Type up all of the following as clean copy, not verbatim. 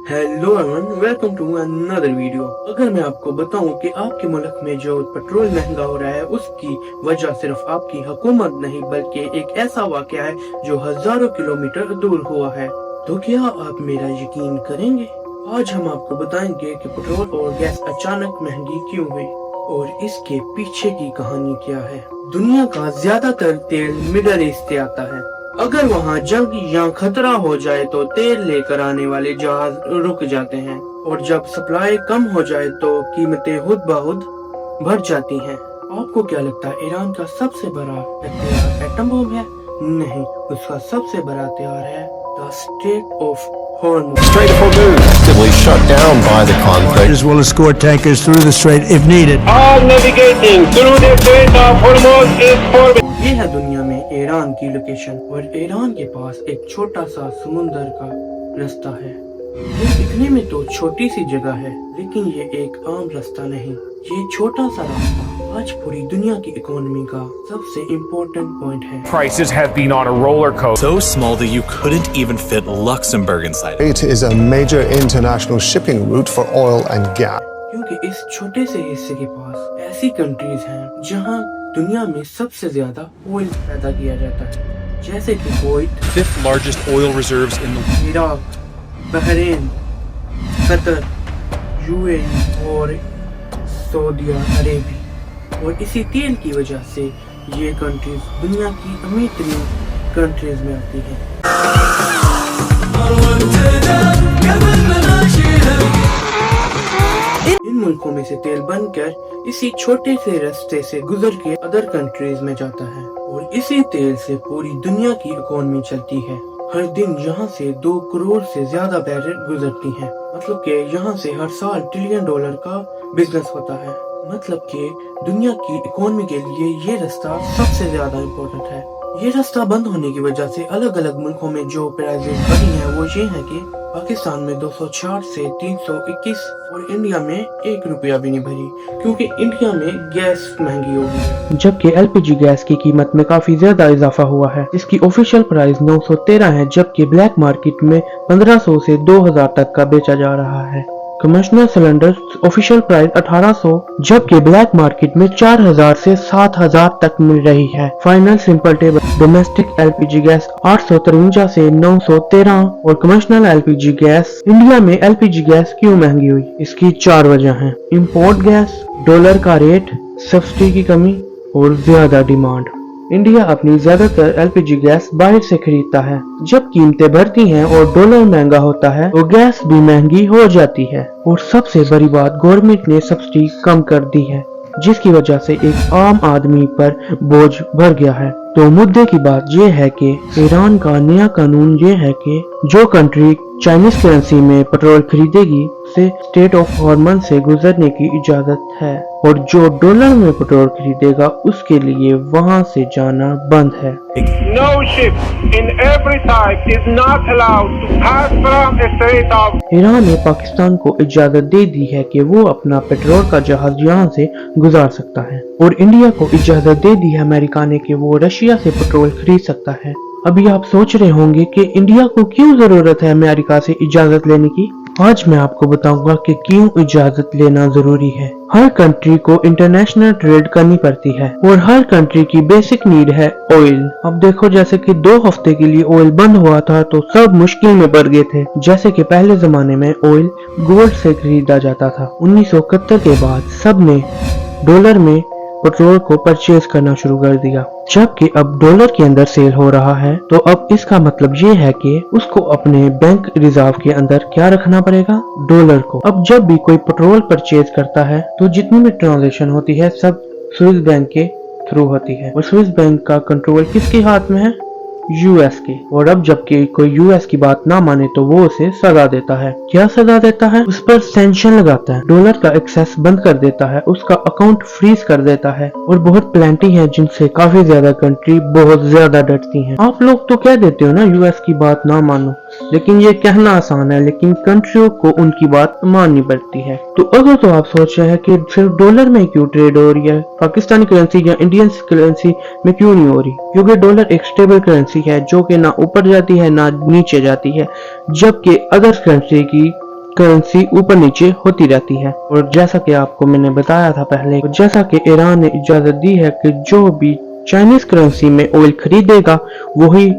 Hello everyone, welcome to another video. अगर मैं आपको बताऊं कि आपके मुल्क में जो पेट्रोल महंगा हो रहा है उसकी वजह सिर्फ आपकी हुकूमत नहीं बल्कि एक ऐसा वाक़या है जो हजारों किलोमीटर दूर हुआ है, तो क्या आप मेरा यकीन करेंगे? आज हम आपको बताएंगे कि पेट्रोल और गैस अचानक महंगी क्यों हुई और इसके पीछे की कहानी क्या है। दुनिया का ज्यादातर तेल मिडल ईस्ट से आता है। अगर वहाँ जंग या खतरा हो जाए तो तेल लेकर आने वाले जहाज रुक जाते हैं और जब सप्लाई कम हो जाए तो कीमतें खुद ब खुद बढ़ जाती हैं। आपको क्या लगता है ईरान का सबसे बड़ा हथियार एटम बम है? नहीं, उसका सबसे बड़ा हथियार है the straight of Hormuz. Strait of Hormuz actively shut down by the conflict. As well escort tankers through the strait if needed. All navigating through the Strait of Hormuz is forbidden. ये है दुनिया में Iran की location और Iran के पास एक छोटा सा समुंदर का रास्ता है। ये दिखने में तो छोटी सी जगह है, लेकिन ये एक आम रास्ता नहीं। ये छोटा सा रास्ता आज पूरी दुनिया की इकोनॉमी का सबसे इम्पोर्टेंट पॉइंट है। Prices have been on a roller coaster. So small that you couldn't even fit Luxembourg inside it. It is a major international shipping route for oil and gas. क्योंकि इस छोटे से हिस्से के पास ऐसी कंट्रीज हैं जहां दुनिया में सबसे ज्यादा ऑयल पैदा किया जाता है, जैसे कि Kuwait, 5th largest oil reserves in the world. Iraq, Bahrain, Qatar, UAE और सऊदी अरेबिया। और इसी तेल की वजह से ये कंट्रीज दुनिया की अमीर तरीन कंट्रीज में आती हैं। इन मुल्कों में से तेल बनकर इसी छोटे से रास्ते से गुजर के अदर कंट्रीज में जाता है और इसी तेल से पूरी दुनिया की इकोनॉमी चलती है। हर दिन यहाँ से 2 करोड़ से ज्यादा बैरल गुजरती हैं। मतलब कि यहाँ से हर साल $1 ट्रिलियन का बिजनेस होता है। मतलब कि दुनिया की इकोनॉमी के लिए ये रास्ता सबसे ज्यादा इम्पोर्टेंट है। ये रास्ता बंद होने की वजह से अलग अलग मुल्कों में जो प्राइसेस बढ़ी हैं वो ये है कि पाकिस्तान में 260 से 321 और इंडिया में 1 रुपया भी नहीं भरी, क्योंकि इंडिया में गैस महंगी हो गई, जबकि एलपीजी गैस की कीमत में काफी ज्यादा इजाफा हुआ है। इसकी ऑफिशियल प्राइस 913 है, जबकि ब्लैक मार्केट में 1500 से 2000 तक का बेचा जा रहा है। कमर्शियल सिलेंडर ऑफिशियल प्राइस 1800, जबकि ब्लैक मार्केट में 4000 से 7000 तक मिल रही है। Final simple table domestic LPG gas 853 से 913 और कमर्शियल एलपीजी गैस। इंडिया में एलपीजी गैस क्यों महंगी हुई? इसकी 4 वजह हैं। इंपोर्ट गैस, डॉलर का रेट, सब्सिडी की कमी और ज्यादा डिमांड। इंडिया अपनी ज्यादातर एलपीजी गैस बाहर से खरीदता है। जब कीमतें बढ़ती हैं और डॉलर महंगा होता है तो गैस भी महंगी हो जाती है। और सबसे बड़ी बात, गवर्नमेंट ने सब्सिडी कम कर दी है, जिसकी वजह से एक आम आदमी पर बोझ बढ़ गया है। तो मुद्दे की बात यह है कि ईरान का नया कानून ये है कि जो कंट्री चाइनीज करेंसी में पेट्रोल खरीदेगी उसे स्ट्रेट ऑफ हॉर्मुज से गुजरने की इजाजत है, और जो डॉलर में पेट्रोल खरीदेगा उसके लिए वहां से जाना बंद है। No ship in every type is not allowed to pass from the Strait of. Iran ने पाकिस्तान को इजाजत दे दी है कि वो अपना पेट्रोल का जहाज यहाँ से गुजार सकता है, और इंडिया को इजाजत दे दी है अमेरिका ने कि वो रशिया से पेट्रोल खरीद सकता है। अभी आप सोच रहे होंगे कि इंडिया को क्यों जरूरत है अमेरिका से इजाजत लेने की। आज मैं आपको बताऊंगा कि क्यों इजाजत लेना जरूरी है। हर कंट्री को इंटरनेशनल ट्रेड करनी पड़ती है और हर कंट्री की बेसिक नीड है ऑयल। अब देखो, जैसे कि 2 हफ्ते के लिए ऑयल बंद हुआ था तो सब मुश्किल में पड़ गए थे। जैसे कि पहले जमाने में ऑयल गोल्ड से खरीदा जाता था। 1971 के बाद सब ने डॉलर में पेट्रोल को परचेज करना शुरू कर दिया। जबकि अब डॉलर के अंदर सेल हो रहा है, तो अब इसका मतलब ये है कि उसको अपने बैंक रिजर्व के अंदर क्या रखना पड़ेगा? डॉलर को। अब जब भी कोई पेट्रोल परचेज करता है तो जितनी भी ट्रांजैक्शन होती है सब स्विस बैंक के थ्रू होती है, और स्विस बैंक का कंट्रोल किसके हाथ में है? यूएस के। और अब जबकि कोई यूएस की बात ना माने तो वो उसे सजा देता है। क्या सजा देता है? उस पर सैंक्शन लगाता है, डॉलर का एक्सेस बंद कर देता है, उसका अकाउंट फ्रीज कर देता है, और बहुत प्लेंटी है जिनसे काफी ज्यादा कंट्री बहुत ज्यादा डरती हैं। आप लोग तो कह देते हो ना यूएस की बात ना मानो, लेकिन ये कहना आसान है, लेकिन कंट्रियों को उनकी बात माननी पड़ती है। तो अगर तो आप सोच रहे हैं कि सिर्फ डॉलर में क्यों ट्रेड हो रही है, पाकिस्तानी करेंसी या इंडियन करेंसी में क्यों नहीं हो रही? क्योंकि डॉलर एक स्टेबल करेंसी है जो कि ना ऊपर जाती है ना नीचे जाती है, जबकि अदर करेंसी की करेंसी ऊपर नीचे होती रहती है। और जैसा कि आपको मैंने बताया था पहले, जैसा कि ईरान ने इजाजत दी है कि जो भी चाइनीज करेंसी में ऑयल खरीदेगा वही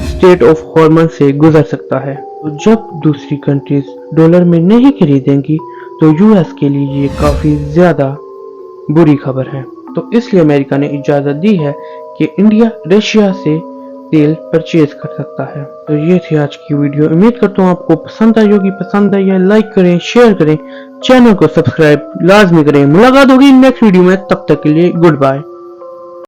स्टेट ऑफ हॉर्मज से गुजर सकता है। तो जब दूसरी कंट्रीज डॉलर में नहीं खरीदेंगी तो यूएस के लिए ये काफी ज्यादा बुरी खबर है। तो इसलिए अमेरिका ने इजाजत दी है कि इंडिया रशिया से तेल परचेज कर सकता है। तो ये थी आज की वीडियो। उम्मीद करता हूँ आपको पसंद आई होगी। पसंद आई है लाइक करें, शेयर करें, चैनल को सब्सक्राइब लाजमी करें। मुलाकात होगी नेक्स्ट वीडियो में, तब तक के लिए गुड बाय।